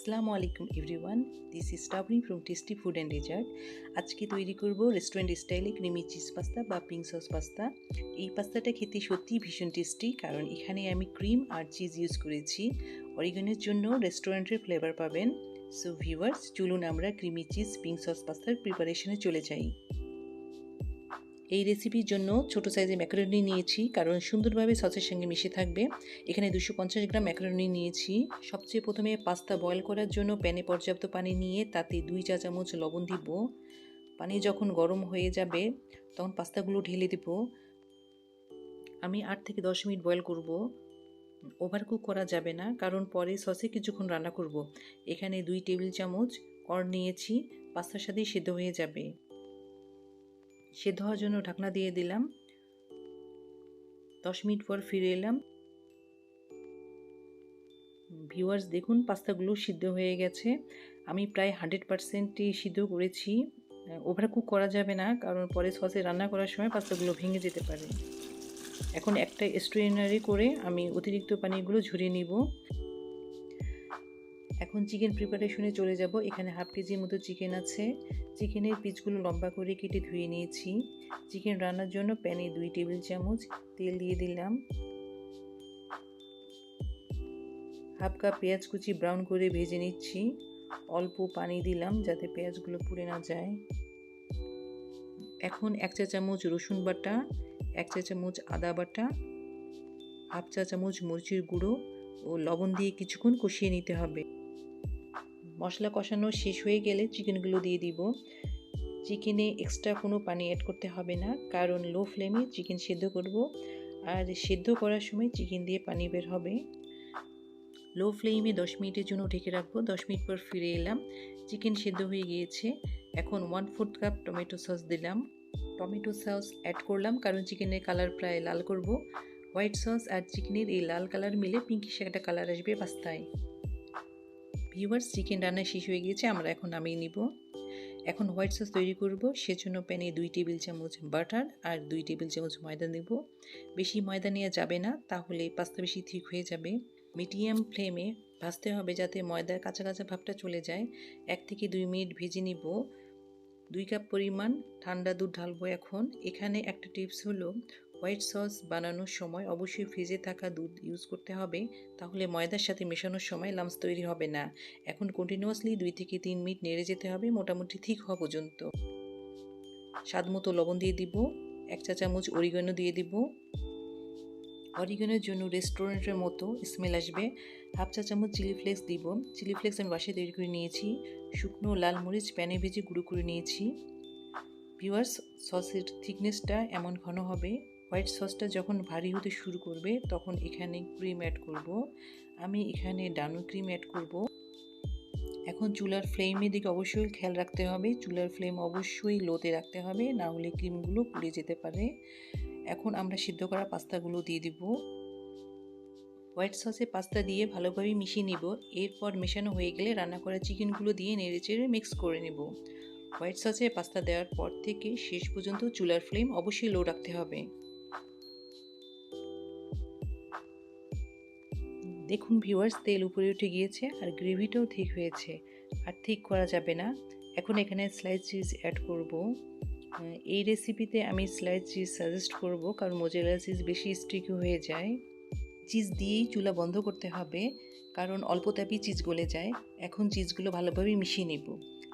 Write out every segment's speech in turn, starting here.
আসসালামু আলাইকুম everyone, this is স্টাবনি from tasty food and dessert. আজকে তৈরি করব রেস্টুরেন্ট স্টাইলে ক্রিমি চিজ পাস্তা বা পিঙ্ক সস পাস্তা। এই পাস্তাটা খেতে সত্যিই ভীষণ টেস্টি, কারণ এখানে আমি ক্রিম আর চিজ ইউজ করেছি। অরিগানোর জন্য রেস্টুরেন্টের ফ্লেভার পাবেন। সো ভিউয়ার্স, চলুন আমরা ক্রিমি চিজ পিঙ্ক সস পাস্তার প্রিপারেশনে চলে যাই। এই রেসিপির জন্য ছোট সাইজে ম্যাকারনি নিয়েছি, কারণ সুন্দরভাবে সসের সঙ্গে মিশে থাকবে। এখানে 250 গ্রাম ম্যাকারনি নিয়েছি। সবচেয়ে প্রথমে পাস্তা বয়েল করার জন্য প্যানে পর্যাপ্ত পানি নিয়ে তাতে 2 চা চামচ লবণ দিব। পানি যখন গরম হয়ে যাবে তখন পাস্তাগুলো ঢেলে দেব। আমি 8 থেকে 10 মিনিট বয়েল করব। ওভারকুক করা যাবে না, কারণ পরে সসে কিছুক্ষণ রান্না করব। এখানে 2 টেবিল চামচ কর্ন নিয়েছি, পাস্তার সাথেই সেদ্ধ হয়ে যাবে। সেদ্ধ হওয়ার জন্য ঢাকনা দিয়ে দিলাম। 10 মিনিট পর ফিরে এলাম। ভিউয়ার্স, দেখুন পাস্তাগুলো সিদ্ধ হয়ে গেছে। আমি প্রায় 100%ই সিদ্ধ করেছি। ওভারকুক করা যাবে না, কারণ পরে সসে রান্না করার সময় পাস্তাগুলো ভেঙে যেতে পারে। এখন একটা স্ট্রেনারে করে আমি অতিরিক্ত পানিগুলো ঝরিয়ে নিব। এখন চিকেন প্রিপারেশনে চলে যাব। এখানে হাফ কেজির মতো চিকেন আছে। চিকেনের পিসগুলো লম্বা করে কেটে ধুয়ে নিয়েছি। চিকেন রান্নার জন্য প্যানে 2 টেবিল চামচ তেল দিয়ে দিলাম। হাফ কাপ পেঁয়াজ কুচি ব্রাউন করে ভেজে নিচ্ছি। অল্প পানি দিলাম যাতে পেঁয়াজগুলো পুড়ে না যায়। এখন 1 চা চামচ রসুন বাটা, 1 চা চামচ আদা বাটা, হাফ চা চামচ মরিচের গুঁড়ো ও লবণ দিয়ে কিছুক্ষণ কষিয়ে নিতে হবে। মশলা কষানো শেষ হয়ে গেলে চিকেনগুলো দিয়ে দিব। চিকেনে এক্সট্রা কোনো পানি অ্যাড করতে হবে না, কারণ লো ফ্লেমে চিকেন সেদ্ধ করব, আর সেদ্ধ করার সময় চিকেন দিয়ে পানি বের হবে। লো ফ্লেমে 10 মিনিটের জন্য ঢেকে রাখবো। 10 মিনিট পর ফিরে এলাম। চিকেন সেদ্ধ হয়ে গিয়েছে। এখন 1/4 কাপ টমেটো সস দিলাম। টমেটো সস অ্যাড করলাম কারণ চিকেনের কালার প্রায় লাল করব। হোয়াইট সস আর চিকেনের এই লাল কালার মিলে পিঙ্কিশ একটা কালার আসবে পাস্তায়। ভিউয়ার্স, চিকেন রান্না শেষ হয়ে গিয়েছে, আমরা এখন নামিয়ে নিব। এখন হোয়াইট সস তৈরি করব। সেজন্য প্যানে 2 টেবিল চামচ বাটার আর 2 টেবিল চামচ ময়দা দেব। বেশি ময়দা নেওয়া যাবে না, তাহলে পাস্তা বেশি থিক হয়ে যাবে। মিডিয়াম ফ্লেমে ভাজতে হবে যাতে ময়দার কাঁচা কাঁচা ভাবটা চলে যায়। 1 থেকে 2 মিনিট ভেজে নিব। 2 কাপ পরিমাণ ঠান্ডা দুধ ঢালবো এখন। এখানে একটা টিপস হলো, হোয়াইট সস বানানোর সময় অবশ্যই ফ্রিজে থাকা দুধ ইউজ করতে হবে, তাহলে ময়দার সাথে মেশানোর সময় লাম্পস তৈরি হবে না। এখন কন্টিনিউয়াসলি 2 থেকে 3 মিনিট নেড়ে যেতে হবে মোটামুটি ঠিক হওয়া পর্যন্ত। স্বাদ মতো লবণ দিয়ে দিব। 1 চা চামচ অরিগানো দিয়ে দিব। অরিগানোর জন্য রেস্টুরেন্টের মতো স্মেল আসবে। হাফ চা চামচ চিলি ফ্লেক্স দিব। চিলি ফ্লেক্স আমি বাসায় তৈরি করে নিয়েছি। শুকনো লাল মরিচ প্যানে ভেজে গুঁড়ো করে নিয়েছি। ভিউয়ার্স, সসের থিকনেসটা এমন ঘন হবে। হোয়াইট সসটা যখন ভারী হতে শুরু করবে তখন এখানে ক্রিম অ্যাড করব। আমি এখানে ডানো ক্রিম অ্যাড করব। এখন চুলার ফ্লেমের দিকে অবশ্যই খেয়াল রাখতে হবে। চুলার ফ্লেম অবশ্যই লোতে রাখতে হবে, না হলে ক্রিমগুলো পুড়ে যেতে পারে। এখন আমরা সিদ্ধ করা পাস্তাগুলো দিয়ে দিব। হোয়াইট সসে পাস্তা দিয়ে ভালোভাবে মিশিয়ে নিব। এরপর মেশানো হয়ে গেলে রান্না করা চিকেনগুলো দিয়ে নেড়েচেড়ে মিক্স করে নেব। হোয়াইট সসে পাস্তা দেওয়ার পর থেকে শেষ পর্যন্ত চুলার ফ্লেম অবশ্যই লো রাখতে হবে। দেখুন ভিউয়ার্স, তেল উপরে উঠে গিয়েছে আর গ্রেভিটাও ঠিক হয়েছে, আর ঠিক করা যাবে না। এখন এখানে স্লাইস চিজ অ্যাড করব। এই রেসিপিতে আমি স্লাইস চিজ সাজেস্ট করব, কারণ মোজারেলা চিজ বেশি স্টিকি হয়ে যায়। চিজ দিয়েই চুলা বন্ধ করতে হবে, কারণ অল্প তাপেই চিজ গলে যায়। এখন চিজগুলো ভালোভাবে মিশিয়ে নেব।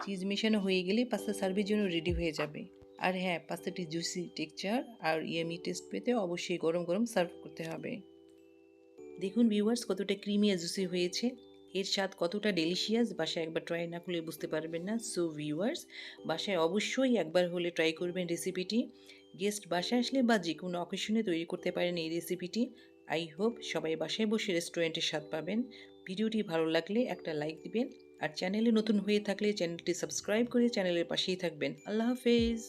চিজ মেশানো হয়ে গেলে পাস্তা সার্ভের জন্য রেডি হয়ে যাবে। আর হ্যাঁ, পাস্তাটি জুসি টেক্সচার আর ইয়ামি টেস্ট পেতে অবশ্যই গরম গরম সার্ভ করতে হবে। দেখুন ভিউয়ার্স, কতটা ক্রিমি আর জুসি হয়েছে। এর স্বাদ কতটা ডেলিশিয়াস, বাসায় একবার ট্রাই না করলে বুঝতে পারবেন না। সো ভিউয়ার্স, বাসায় অবশ্যই একবার হলে ট্রাই করবেন রেসিপিটি। গেস্ট বাসায় আসলে বা যে কোনো অকেশনে তৈরি করতে পারেন এই রেসিপিটি। আই হোপ সবাই বাসায় বসে রেস্টুরেন্টের স্বাদ পাবেন। ভিডিওটি ভালো লাগলে একটা লাইক দিবেন, আর চ্যানেলে নতুন হয়ে থাকলে চ্যানেলটি সাবস্ক্রাইব করে চ্যানেলের পাশেই থাকবেন। আল্লাহ হাফেজ।